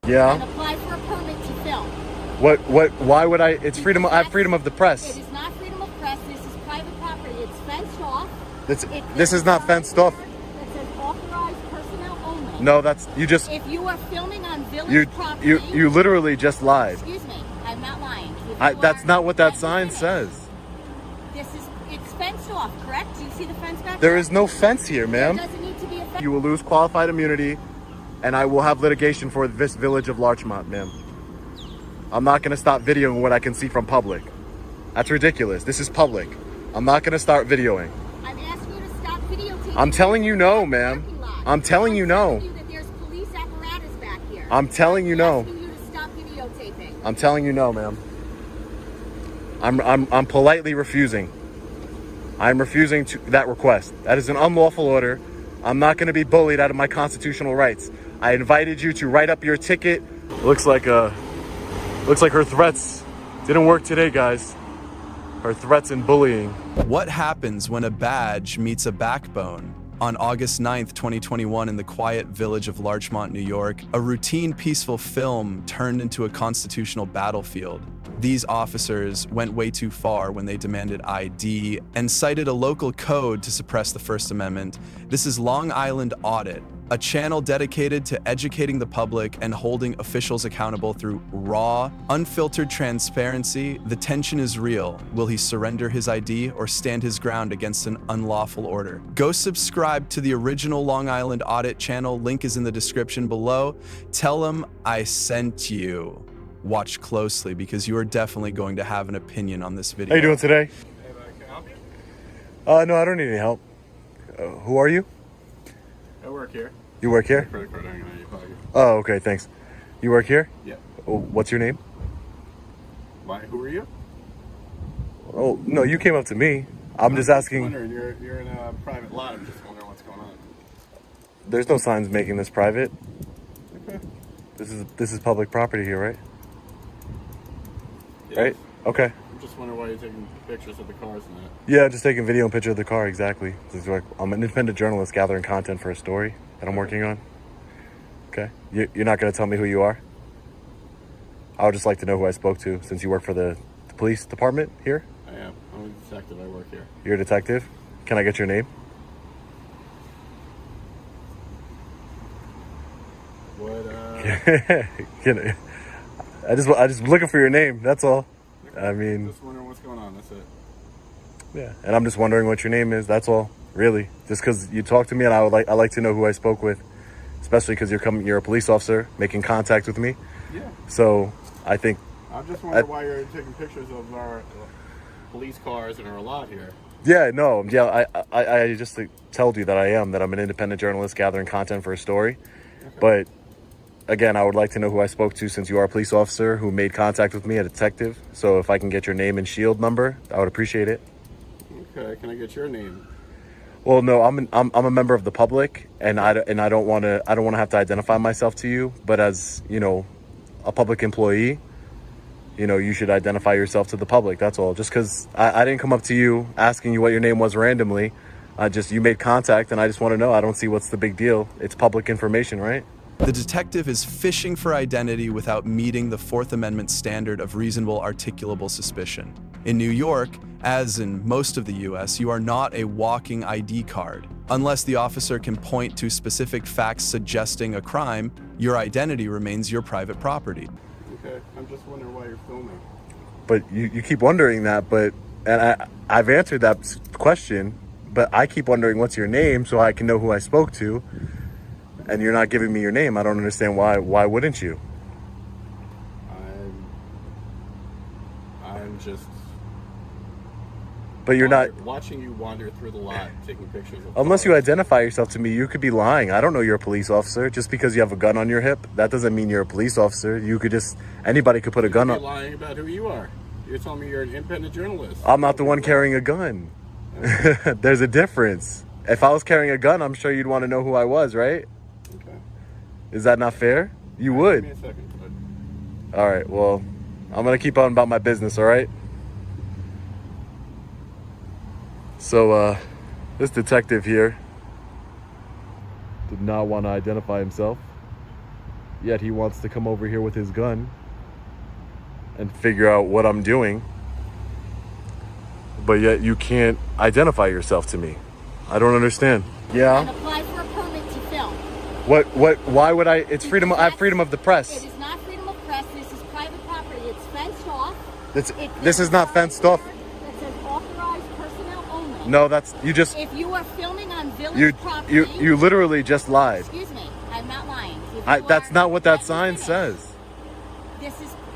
Yeah. And apply for a permit to film. Why would I? It's freedom. I have freedom of the press. It is not freedom of press. This is private property. It's fenced off. This is not fenced off. It says authorized personnel only. No, that's, you just. If you are filming on village property. You literally just lied. Excuse me. I'm not lying. That's not what that sign says. It's fenced off, correct? Do you see the fence back there? There is no fence here, ma'am. There doesn't need to be a fence. You will lose qualified immunity, and I will have litigation for this village of Larchmont, ma'am. I'm not going to stop videoing what I can see from public. That's ridiculous. This is public. I'm not going to start videoing. I'm asking you to stop videotaping. I'm telling you no, ma'am. I'm telling you no. I'm telling you that there's police apparatus back here. I'm telling you no. I'm asking you to stop videotaping. I'm telling you no, ma'am. I'm politely refusing. I'm refusing that request. That is an unlawful order. I'm not going to be bullied out of my constitutional rights. I invited you to write up your ticket. Looks like her threats didn't work today, guys. Her threats and bullying. What happens when a badge meets a backbone? On August 9th, 2021, in the quiet village of Larchmont, New York, a routine peaceful film turned into a constitutional battlefield. These officers went way too far when they demanded ID and cited a local code to suppress the First Amendment. This is Long Island Audit, a channel dedicated to educating the public and holding officials accountable through raw, unfiltered transparency. The tension is real. Will he surrender his ID or stand his ground against an unlawful order? Go subscribe to the original Long Island Audit channel. Link is in the description below. Tell him I sent you. Watch closely because you are definitely going to have an opinion on this video. How you doing today? Hey, can I help you? No, I don't need any help. Who are you? I work here. You work here? Credit card hanging on your pocket. Oh, okay, thanks. You work here? Yeah. Oh, what's your name? Why? Who are you? Oh, no, you came up to me. I'm just asking. Wondering, you're in a private lot. I'm just wondering what's going on. There's no signs making this private. Okay. This is public property here, right? Yes. Right? Okay. I'm just wondering why you're taking pictures of the cars and that. Yeah, just taking video and picture of the car, exactly. I'm an independent journalist gathering content for a story that I'm working on. Okay. You're not going to tell me who you are? I would just like to know who I spoke to since you work for the police department here. I am. I'm a detective. I work here. You're a detective? Can I get your name? What, I just looking for your name, that's all. I mean, just wondering what's going on, that's it. Yeah, and I'm just wondering what your name is, that's all, really. Just because you talked to me, and I like to know who I spoke with, especially because you're a police officer making contact with me. Yeah. So I think I'm just wondering why you're taking pictures of our police cars in our lot here. Yeah, no, yeah, I just told you that I'm an independent journalist gathering content for a story. Okay. But again, I would like to know who I spoke to since you are a police officer who made contact with me, a detective. So if I can get your name and shield number, I would appreciate it. Okay, can I get your name? Well, no, I'm a member of the public, and I don't want to have to identify myself to you. But as you know, a public employee, you know, you should identify yourself to the public. That's all. Just because I didn't come up to you asking you what your name was randomly. You made contact, and I just want to know. I don't see what's the big deal. It's public information, right? The detective is fishing for identity without meeting the Fourth Amendment standard of reasonable articulable suspicion. In New York, as in most of the US, you are not a walking ID card. Unless the officer can point to specific facts suggesting a crime, your identity remains your private property. Okay, I'm just wondering why you're filming. But you keep wondering that, and I've answered that question, but I keep wondering what's your name so I can know who I spoke to. And you're not giving me your name. I don't understand why. Why wouldn't you? I'm just. But you're not watching you wander through the lot, taking pictures of unless cars. you identify yourself to me. You could be lying. I don't know you're a police officer. Just because you have a gun on your hip, that doesn't mean you're a police officer. You could anybody could put a gun on. You're lying about who you are. You're telling me you're an independent journalist. I'm not the one carrying a gun. Okay. There's a difference. If I was carrying a gun, I'm sure you'd want to know who I was, right? Okay. Is that not fair? You would. Give me a second, bud. All right. Well, I'm gonna keep on about my business. All right. So, this detective here did not want to identify himself. Yet he wants to come over here with his gun and figure out what I'm doing. But yet you can't identify yourself to me. I don't understand. And Yeah. apply for a permit to film. Why would I? It's freedom. I have freedom of the It press. is not freedom of press. This is private property. It's fenced off. This is not fenced off. It says authorized personnel only. No, that's, you just, If you are filming on village property, you literally just lied. excuse me, I'm not lying. If you That's are- not what that let me sign finish. says.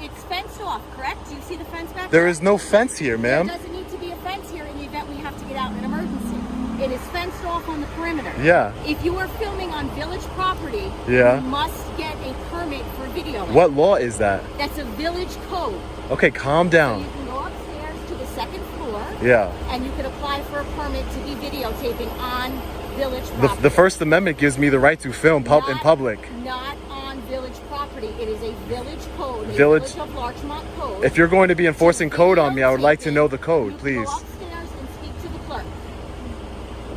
It's fenced off, correct? Do you see the fence back There is no fence here, There ma'am. doesn't need to be a fence here in the event we have to get out in an emergency. It is fenced off on the perimeter. Yeah. If you are filming on village property, Yeah. you must get a permit for video. What law is that? That's a village code. Okay, calm So down. you can go upstairs to the second floor, Yeah. and you can apply for a permit to be videotaping on village property. The First Amendment gives me the right to film in Not- public. Not on village property. It is a village code. A Village- Village of Larchmont code. If you're going to be enforcing code on me, I would like to know the code, You please. Go upstairs and speak to the clerk.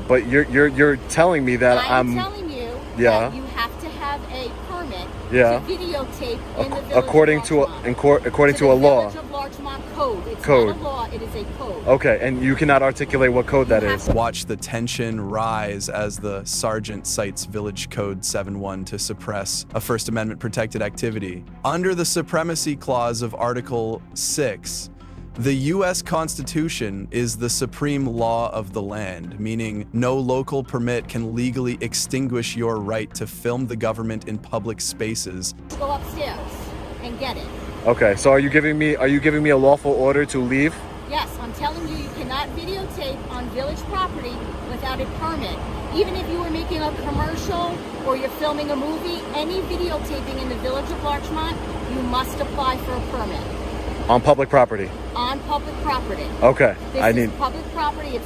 But you're telling me that I'm telling you Yeah. that you have to have a permit Yeah. to videotape in the village according of to Larchmont. according to the a law. Village of Larchmont code. It's Code. not a law. It is a code. Okay, and you cannot articulate what code that You is. have Watch the tension rise as the sergeant cites Village Code 7.1 to suppress a First Amendment protected activity. Under the Supremacy Clause of Article 6, the U.S. Constitution is the supreme law of the land, meaning no local permit can legally extinguish your right to film the government in public spaces. Go upstairs and get it. Okay, so are you giving me a lawful order to leave? Yes, I'm telling you, you cannot videotape on village property without a permit. Even if you were making a commercial or you're filming a movie, any videotaping in the village of Larchmont, you must apply for a permit On public property. on public property. Okay. This is public property. It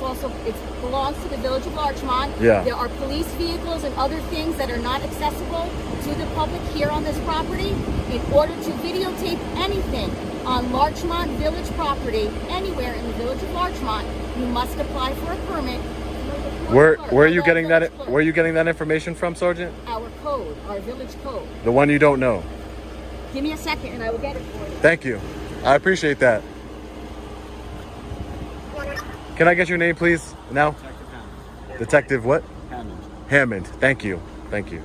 belongs to the village of Larchmont. Yeah. There are police vehicles and other things that are not accessible to the public here on this property. In order to videotape anything on Larchmont Village property, anywhere in the village of Larchmont, you must apply for a permit. Where are you getting that? Where are you getting that information from, Sergeant? Our code, our village code. The one you don't know. Give me a second and I will get it for you. Thank you. I appreciate that. Can I get your name, please? Now? Detective what? Hammond. Hammond. Thank you. Thank you.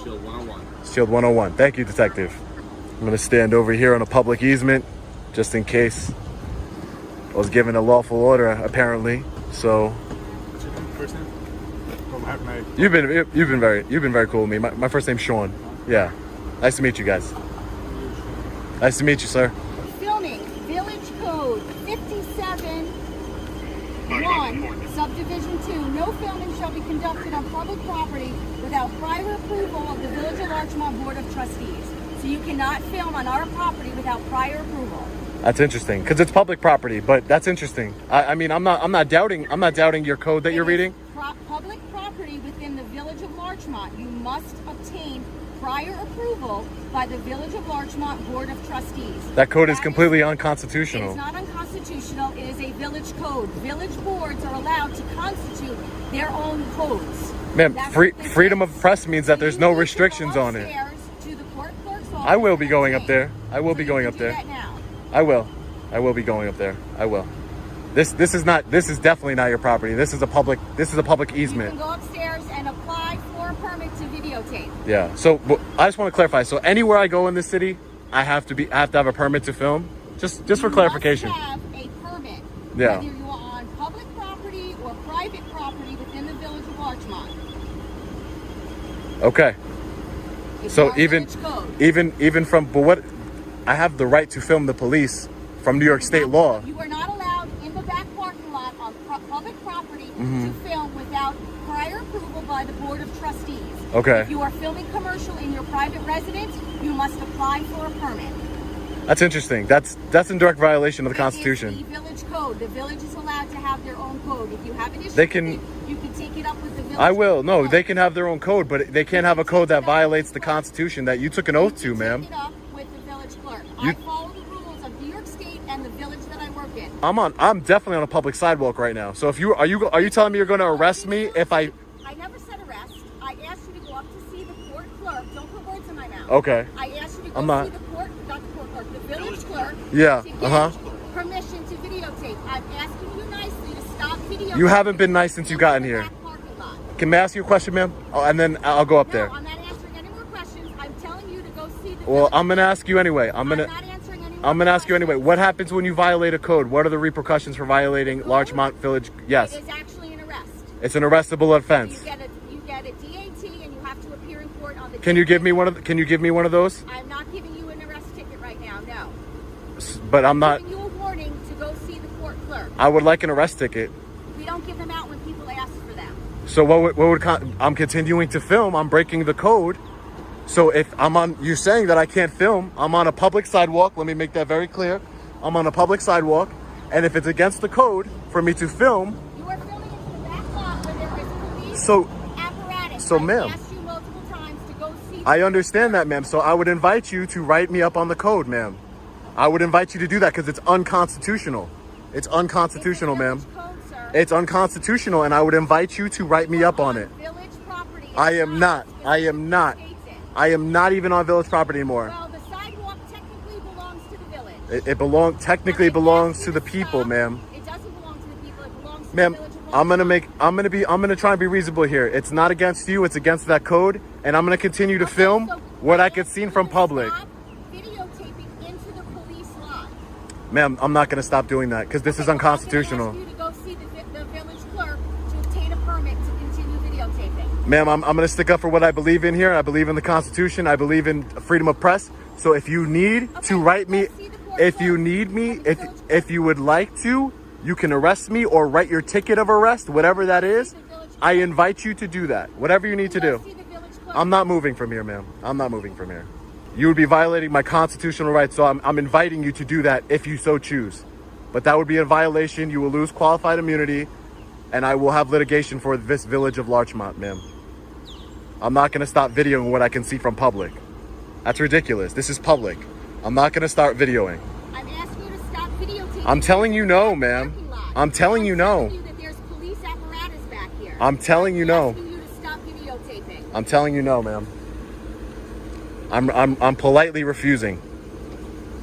Shield 101. Shield 101. Thank you, Detective. I'm going to stand over here on a public easement just in case I was given a lawful order, apparently. So What's your name? First name? you've been very cool with me. My first name's Sean. Yeah. Nice to meet you guys. Nice to meet you, sir. Filming, village code 57-1, subdivision 2. No filming shall be conducted on public property without prior approval of the Village of Larchmont Board of Trustees. So you cannot film on our property without prior approval. That's interesting because it's public property, but that's interesting. I mean, I'm not doubting your code that you're It is reading. Public property within the Village of Larchmont. You must obtain prior approval by the Village of Larchmont Board of Trustees. That code is That completely It unconstitutional. is not unconstitutional. It is a village code. Village boards are allowed to constitute their own codes. Ma'am, That's what this freedom is. of press means that So there's you no need to go restrictions on it. upstairs to the court clerk's office I will be and going up obtain. there. I will be So going you up can there. do that now. I will be going up there. I will. This is definitely not your property. This is a public You easement. can go upstairs and apply for a permit to videotape. Yeah. So I just want to clarify. So anywhere I go in this city, I have to have a permit to film. Just for clarification. You must have a permit. Yeah. Whether you are on public property or private property within the Village of Larchmont. Okay. It's So our even village code. even from what I have the right to film the police from New York State law. You are not allowed in the back parking lot on public property Mm-hmm. to film without prior approval by the Board of Trustees. Okay. If you are filming commercial in your private residence, you must apply for a permit. That's interesting. That's in direct violation of the It is Constitution. the village code. The village is allowed to have their own code. If you have an issue They can- with it, you can take it up with the village. I will. No, code. they can have their own code, but they can't have a code that violates the Constitution that you took an oath to, You can ma'am. Take it up with the village clerk. You- I follow the rules of New York State and the village that I work in. I'm definitely on a public sidewalk right now. So if are you telling me you're going to arrest me if I? I never said arrest. I asked you to go up to see the court clerk. Don't put words in my timeout. Okay. I asked you to go I'm not. see the court, not the court clerk, the village clerk. Yeah, To get permission to videotape. I'm asking you nicely to stop videotaping. You haven't been nice since you got in the here. back parking lot. Can I ask you a question, ma'am? Oh, and then I'll go up No, there. I'm not answering any more questions. I'm telling you to go see the Well, village I'm gonna clerk. ask you anyway. I'm not answering any more I'm gonna ask you anyway. questions. What happens when you violate a code? What are the repercussions for violating Code? Larchmont Village? Yes, It is actually an arrest. it's an arrestable offense. You get a DAT and you have to appear in court on the Can you DAT. give me one of? Can you give me one of those? I'm not giving you an arrest ticket right now, no. But I'm not. Giving you a warning to go see the court clerk. I would like an arrest ticket. We don't give them out when people ask for them. So what would I'm continuing to film. I'm breaking the code. So if I'm on, you're saying that I can't film. I'm on a public sidewalk. Let me make that very clear. I'm on a public sidewalk, and if it's against the code for me to film, You are filming into the back lot where there is police So- apparatus. so, I ma'am, asked you multiple times to go see I understand that, ma'am. So I would invite you to write me up on the code, ma'am. I would invite you to do that because it's unconstitutional. It's unconstitutional, ma'am. It's unconstitutional, and I would invite you to write me up on it. Village property. I am not. I am not. I am not even on village property anymore. Well, the sidewalk technically belongs to the village. It technically But I belongs asked to you the to people, stop. ma'am. It doesn't belong to the people. It belongs to Ma'am, the village of I'm gonna try and be reasonable here. It's not against you, it's against that code, and I'm gonna continue to film So what I I could asked see you from to public. stop videotaping into the police lot. Ma'am, I'm not gonna stop doing that because this is unconstitutional. I'm going to ask you to go see the village clerk to obtain a permit to continue videotaping. Ma'am, I'm gonna stick up for what I believe in here. I believe in the Constitution. I believe in freedom of press. So if you need to write me, if you need me, if you would like to, you can arrest me or write your ticket of arrest, whatever that is. I invite you to do that. Whatever you need to do. See the village clerk. I'm not moving from here, ma'am. I'm not moving from here. You would be violating my constitutional rights, so I'm inviting you to do that if you so choose. But that would be a violation. You will lose qualified immunity, and I will have litigation for this village of Larchmont, ma'am. I'm not going to stop videoing what I can see from public. That's ridiculous. This is public. I'm not going to start videoing. I'm asking you to stop videotaping. I'm telling you no, ma'am. Parking lot. I'm telling you no. I'm telling you that there's police apparatus back here. I'm telling you no. I'm asking you to stop videotaping. I'm telling you no, ma'am. I'm politely refusing.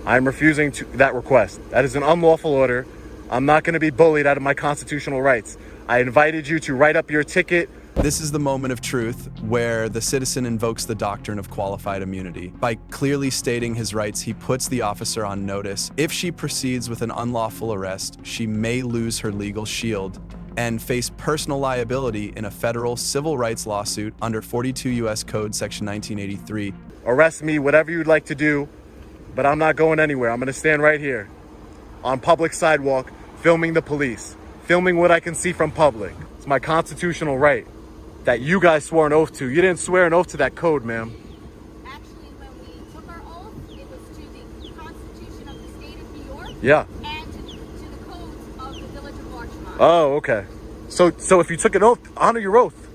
I'm refusing to that request. That is an unlawful order. I'm not going to be bullied out of my constitutional rights. I invited you to write up your ticket. This is the moment of truth where the citizen invokes the doctrine of qualified immunity. By clearly stating his rights, he puts the officer on notice. If she proceeds with an unlawful arrest, she may lose her legal shield and face personal liability in a federal civil rights lawsuit under 42 U.S. Code Section 1983. Arrest me, whatever you'd like to do, but I'm not going anywhere. I'm going to stand right here on public sidewalk, filming the police, filming what I can see from public. It's my constitutional right that you guys swore an oath to. You didn't swear an oath to that code, ma'am. Actually, when we took our oath, it was to the Constitution of the state of New York. Yeah. And to the codes of the village of Larchmont. Oh, okay. So if you took an oath, honor your oath.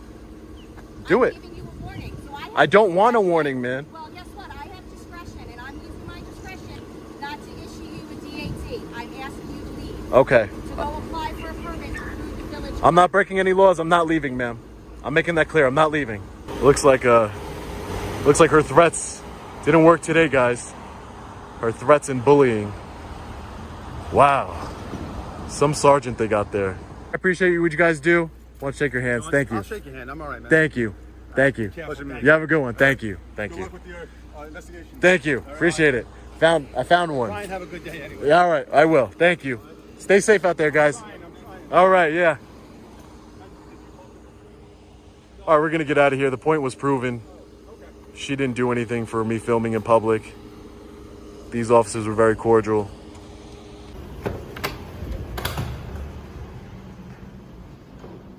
Do I'm it. giving you a warning. So I don't want a warning, man. Well, guess what? I have discretion, and I'm using my discretion not to issue you a DAT. I'm asking you to leave. Okay. To go apply for a permit through the village. I'm not breaking any laws. I'm not leaving, ma'am. I'm making that clear. I'm not leaving. Looks like her threats didn't work today, guys. Her threats and bullying. Wow. Some sergeant they got there. I appreciate you. What you guys do? I want to shake your hands. Thank you. I'll shake your hand. I'm all right, man. Thank you. Thank you. Pleasure meeting You have a good one. Thank you. Thank Good you. luck with your investigation. Thank you. Appreciate it. I found one. Try and have a good day anyway. Yeah, all right. I will. Thank you. Stay safe out there, guys. I'm trying. All right. Yeah. All right, we're going to get out of here. The point was proven. She didn't do anything for me filming in public. These officers were very cordial.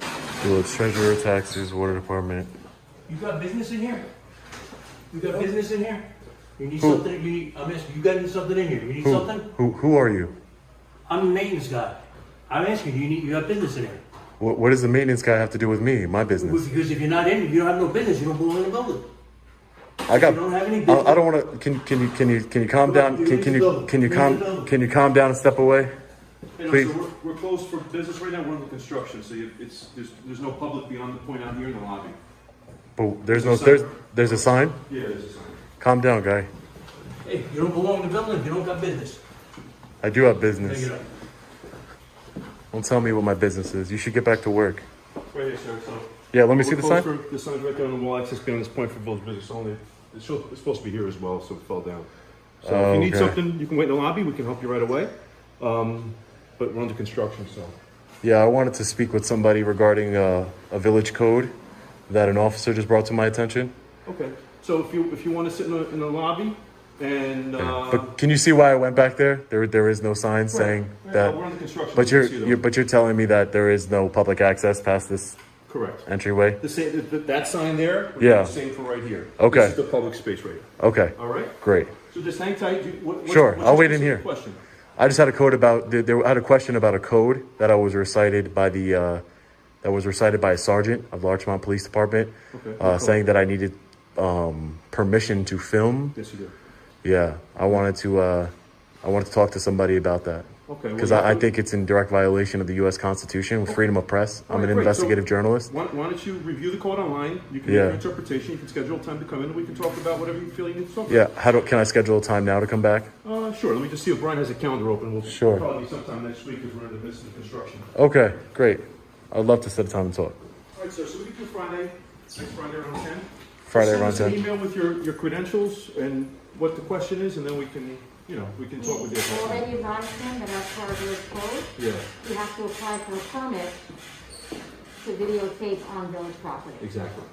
Village Treasurer, Taxes, Water Department. You got business in here? You got business in here? You need something, I'm asking, you got something in here? You need something? Who are you? I'm the maintenance guy. I'm asking, you have business in here? What does the maintenance guy have to do with me? My business. Because if you're not in, you don't have no business, you don't belong in the building. I got. You don't have any I business. don't want to. Can you calm down? Can you calm down and step away? Please. So we're closed for business right now. We're under construction, so there's no public beyond the point out here in the lobby. But there's a sign. Yeah, there's a sign. Calm down, guy. Hey, you don't belong in the building, you don't got business. I do have Take business. it up. Don't tell me what my business is. You should get back to work. Right here, sir, so. Yeah, let me see the sign. The sign's right there on the wall, access beyond this point for village business only. It's supposed to be here as well, so it fell down. So if you need Okay. something, you can wait in the lobby, we can help you right away. But we're under construction, so. Yeah, I wanted to speak with somebody regarding a village code that an officer just brought to my attention. Okay, so if you want to sit in the lobby and, But can you see why I went back there? There is no sign saying that. We're under construction. But we can see them. you're telling me that there is no public access past this Correct. entryway. That sign there, we're Yeah. doing the same for right here. Okay. This is the public space right here. Okay, All right? great. So just hang tight. Sure, what's I'll your wait in specific here. Question? I just had a code about. I had a question about a code that I was recited by the. That was recited by a sergeant of Larchmont Police Department, Okay. saying that I needed permission to film. Yes, you do. Yeah, I wanted to talk to somebody about that. Okay. Because I think it's in direct violation of the U.S. Constitution with freedom of press. I'm an Alright, great. investigative So journalist. Why don't you review the code online? You can Yeah. make your interpretation. You can schedule a time to come in, and we can talk about whatever you feel you need to talk Yeah, can I schedule a time now to come back? about. Sure. Let me just see if Brian has a calendar open. We'll Sure. probably be sometime next week because we're in the midst of construction. Okay, great. I'd love to set a time to talk. All right, sir. So we can do Friday. Next Friday around 10. Friday Send around us an 10. email with your credentials and what the question is, and then we can talk with you. We already advised them that as part of village code, Yeah. you have to apply for a permit to videotape on village property. Exactly.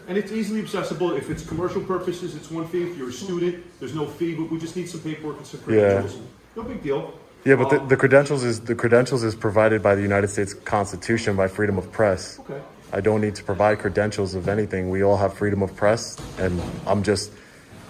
And it's easily accessible. If it's commercial purposes, it's one fee. If you're a student, there's no fee, but we just need some paperwork and some credentials. No big deal. Yeah, but the credentials is provided by the United States Constitution by freedom of press. Okay. I don't need to provide credentials of anything. We all have freedom of press, and I'm just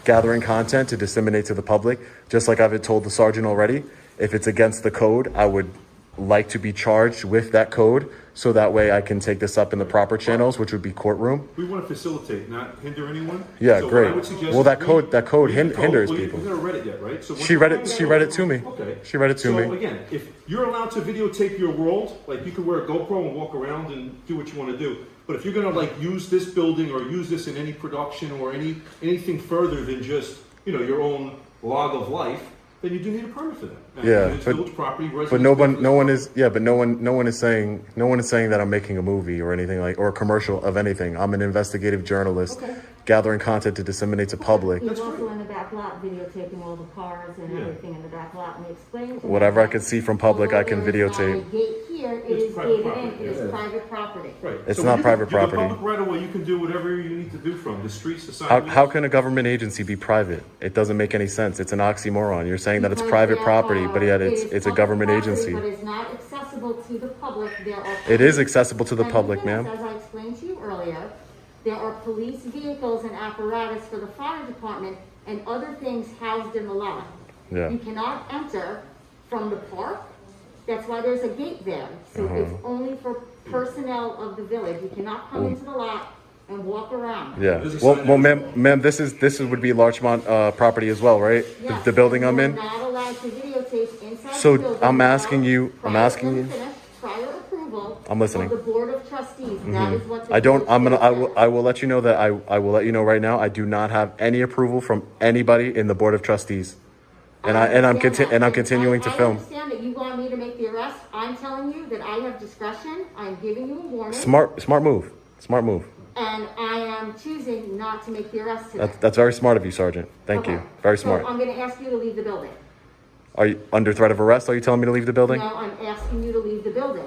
gathering content to disseminate to the public. Just like I've told the sergeant already, if it's against the code, I would like to be charged with that code, so that way I can take this up in the proper channels, which would be courtroom. We want to facilitate, not hinder anyone. Yeah, So what great. I would suggest Well, is that code read the hinders Well, people. You've never read it yet, right? So She read it to me. Okay. She read it to So me. again, if you're allowed to videotape your world, like you could wear a GoPro and walk around and do what you want to do. But if you're gonna like use this building or use this in any production or anything further than just your own log of life, then you do need a permit for that. And Yeah, it's village property, But residents no business one property. is saying that I'm making a movie or anything or a commercial of anything. I'm an investigative journalist, Okay. gathering content to disseminate to public. He's also in the back lot videotaping all the cars and Yeah. everything in the back lot, and he explained to me Whatever I that can see from public, I can although there is not videotape. a gate here, it It's is private gated property, in, it is yeah. private property. Right. It's So not you private can, property. The public right away, you can do whatever you need to do from the streets, the How sidewalks. can a government agency be private? It doesn't make any sense. It's an oxymoron. You're saying that it's Because private there property, are- but yet it it's is a public government property, agency. But it's not accessible to the public. There are It is accessible to the And public, yes, ma'am. As I explained to you earlier, there are police vehicles and apparatus for the fire department and other things housed in the lot. Yeah. You cannot enter from the park. That's why there's a gate there. So Uh-huh. it's only for personnel of the village. You cannot come into the lot and walk around. Yeah. There's a Well, sign well, there. ma'am, this would be Larchmont property as well, right? Yes, The building I'm you are in. not allowed to videotape inside So, the building. I'm asking without you- I'm prior- asking let me you- finish. Prior approval. I'm listening. Of the board of trustees. That is what the I don't. village code I will let you know that I will let you know right now. I do not have any approval from anybody in the board of trustees, and I'm continuing to I film. understand that you want me to make the arrest. I'm telling you that I have discretion. I'm giving you a warning. Smart move. Smart move. And I am choosing not to make the arrest today. That's very smart of you, Sergeant. Thank you. Okay. Very So smart. I'm gonna ask you to leave the building. Are you under threat of arrest? Are you telling me to leave the building? No, I'm asking you to leave the building.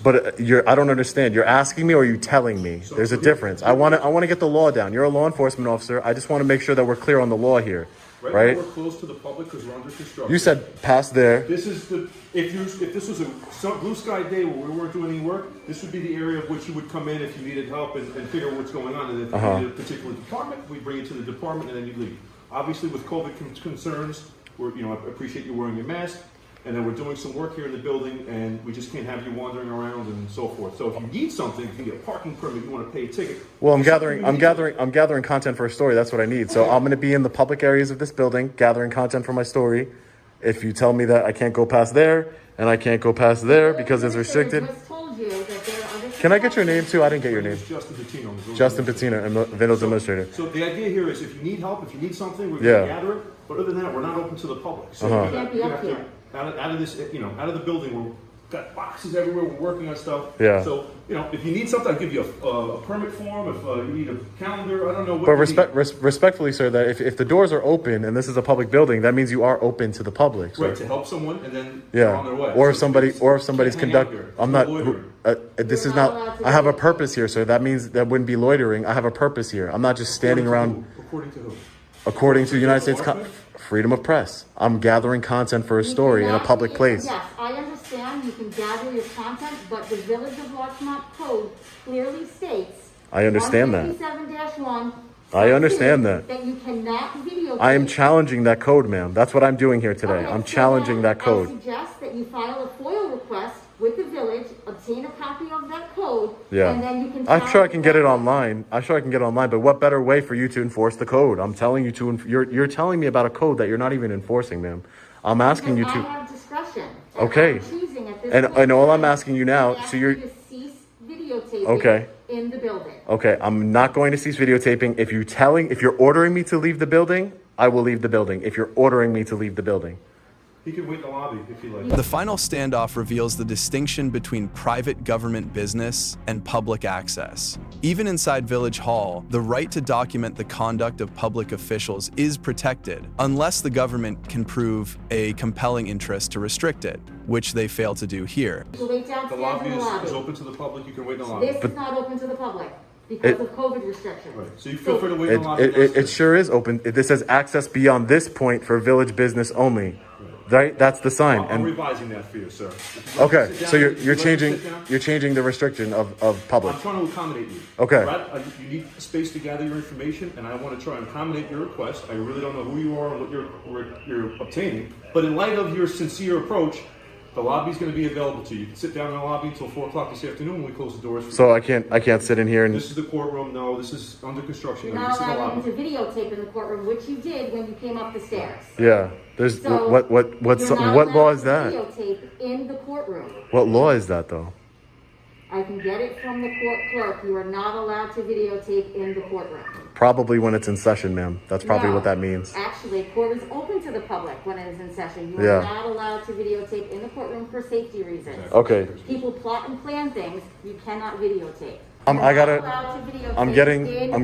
But I don't understand. You're asking me or are you telling me? There's a difference. I want to get the law down. You're a law enforcement officer. I just want to make sure that we're clear on the law here, right? Now we're closed to the public because we're under construction. You said past there. This is if this was a blue sky day where we weren't doing any work, this would be the area of which you would come in if you needed help and figure out what's going on. And if you needed a particular department, we bring you to the department and then you leave. Obviously, with COVID concerns, I appreciate you wearing your mask. And then we're doing some work here in the building, and we just can't have you wandering around and so forth. So if you need something, if you need a parking permit, you want to pay a ticket. Well, I'm there's something you gathering need. content for a story. That's what I need. So I'm going to be in the public areas of this building, gathering content for my story. If you tell me that I can't go past there and I can't go past there because it's restricted. I just told you that there are other Can I get your name too? I didn't get your name. It's Justin Patino. I'm the village Justin administrator. Patina, Village Administrator. So the idea here is if you need help, if you need something, we're Yeah. going to gather it. But other than that, we're not open to the public. So Uh-huh. you Can't be you up have to, here. out of this, out of the building, we've got boxes everywhere. We're working on stuff. Yeah. So, if you need something, I'll give you a permit form. If you need a calendar, I don't know what But you need. respectfully, sir, that if the doors are open and this is a public building, that means you are open to the public, sir. Right, to help someone and then they're on their way. Or if So somebody's can't hang out conduct. here. I'm No not. loitering. This You're is not not. allowed to I have a videotape. purpose here, sir. That means that wouldn't be loitering. I have a purpose here. I'm not just standing around. According to who? According to the United States Larchmont? freedom of press, I'm gathering content for a You story in a cannot public video- place. Yes, I understand you can gather your content, but the Village of Larchmont Code clearly states. I understand that. 157-1. I understand that. That you cannot videotape. I am challenging that code, ma'am. That's what I'm doing here today. Okay, I'm so challenging then that code. I suggest that you file a FOIL request with the village, obtain a copy of that code, Yeah. and then you can. I'm sure I challenge can get it that. online. I'm sure I can get it online, but what better way for you to enforce the code? I'm telling you to, you're telling me about a code that you're not even enforcing, ma'am. I'm asking you Because to, I have discretion. Okay. I'm choosing at this and point all in I'm time asking you now, to ask so you're, you to cease videotaping Okay. in the building. okay, I'm not going to cease videotaping. If you're ordering me to leave the building, I will leave the building. If you're ordering me to leave the building. He can wait in the lobby if you like. The final standoff reveals the distinction between private government business and public access. Even inside Village Hall, the right to document the conduct of public officials is protected, unless the government can prove a compelling interest to restrict it, which they fail to do here. You can wait The downstairs lobby in the lobby. is open to the public. You can wait in the lobby. This is not open to the public because It- of COVID restrictions. Right. So you feel free to wait in It, the lobby. it, it sure is open. This says access beyond this point for village business only. Right? That's the sign. I'm And revising that for you, sir. If you'd like okay, to sit so down, you're if you'd like to sit down, changing the restriction of public. I'm trying to accommodate you. Okay. Brad, you need space to gather your information, and I want to try and accommodate your request. I really don't know who you are and what you're obtaining, but in light of your sincere approach, the lobby's going to be available to you. You can sit down in the lobby until 4 o'clock this afternoon when we close the doors. For So I can't sit in here and this is the courtroom. No, this is under construction. You're This not is the allowed lobby. to videotape in the courtroom, which you did when you came up the stairs. yeah. There's So what you're not what law allowed is to that? Videotape in the courtroom. What law is that though? I can get it from the court clerk. You are not allowed to videotape in the courtroom. Probably when it's in session, ma'am. That's probably No. what that means. Actually, court is open to the public when it is in session. You Yeah. are not allowed to videotape in the courtroom for safety reasons. Okay. People plot and plan things. You cannot videotape. I You're not gotta. allowed to videotape I'm in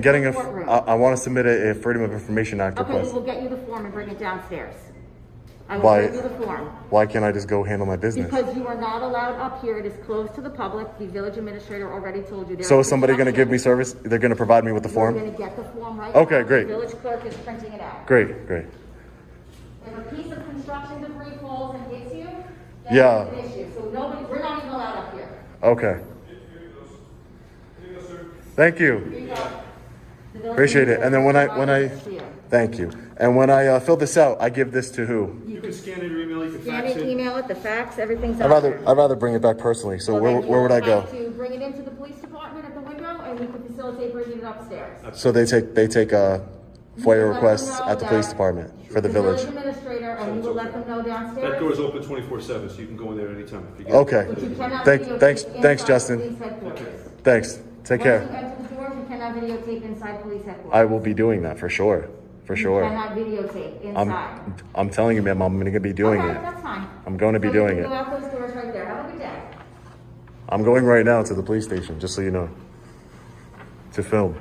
getting the a. courtroom. I want to submit a Freedom of Information Act Okay, request. we'll get you the form and bring it downstairs. I will Why- give you the form. Why can't I just go handle my business? Because you are not allowed up here. It is closed to the public. The village administrator already told you. There So is is somebody going to give me construction. service? They're going to provide me with the You're form? going to get the form right Okay, now. great. The village clerk is printing it out. Great. If a piece of construction debris falls and hits you, that's Yeah. an issue. So we're not even allowed up here. Okay. Thank you. Here you go. The village Appreciate it. And then when I administrator provided this to you. thank you. And when I fill this out, I give this to who? You can scan it or email. You can Scan fax it, it. email it, the fax, everything's I'd out there. rather bring it back personally. So Well, where then you would I go? have to bring it into the police department at the window, and we can facilitate bringing it upstairs. So they take You FOIA let requests them know at the police that department for the village. Administrator, and you will let them know downstairs. That door is open 24/7, so you can go in there anytime. If you get Okay. But you cannot Thanks, videotape thanks, inside Justin. police headquarters. Thanks. Take care. Once you enter the doors, you cannot videotape inside police headquarters. I will be doing that for sure. For You sure. cannot videotape inside. I'm telling you, ma'am, I'm going to be doing Okay, it. that's fine. I'm going to be So doing you it. can go out those doors right there. Have a good day. I'm going right now to the police station, just so you know, to film.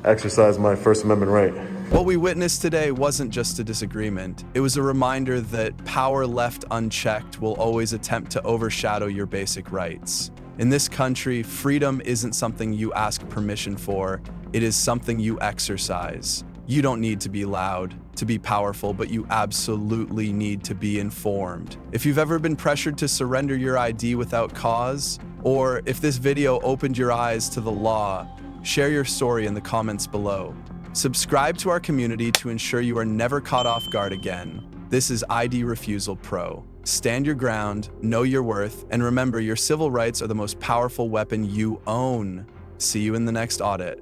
Exercise my First Amendment right. What we witnessed today wasn't just a disagreement. It was a reminder that power left unchecked will always attempt to overshadow your basic rights. In this country, freedom isn't something you ask permission for, it is something you exercise. You don't need to be loud, to be powerful, but you absolutely need to be informed. If you've ever been pressured to surrender your ID without cause, or if this video opened your eyes to the law, share your story in the comments below. Subscribe to our community to ensure you are never caught off guard again. This is ID Refusal Pro. Stand your ground, know your worth, and remember your civil rights are the most powerful weapon you own. See you in the next audit.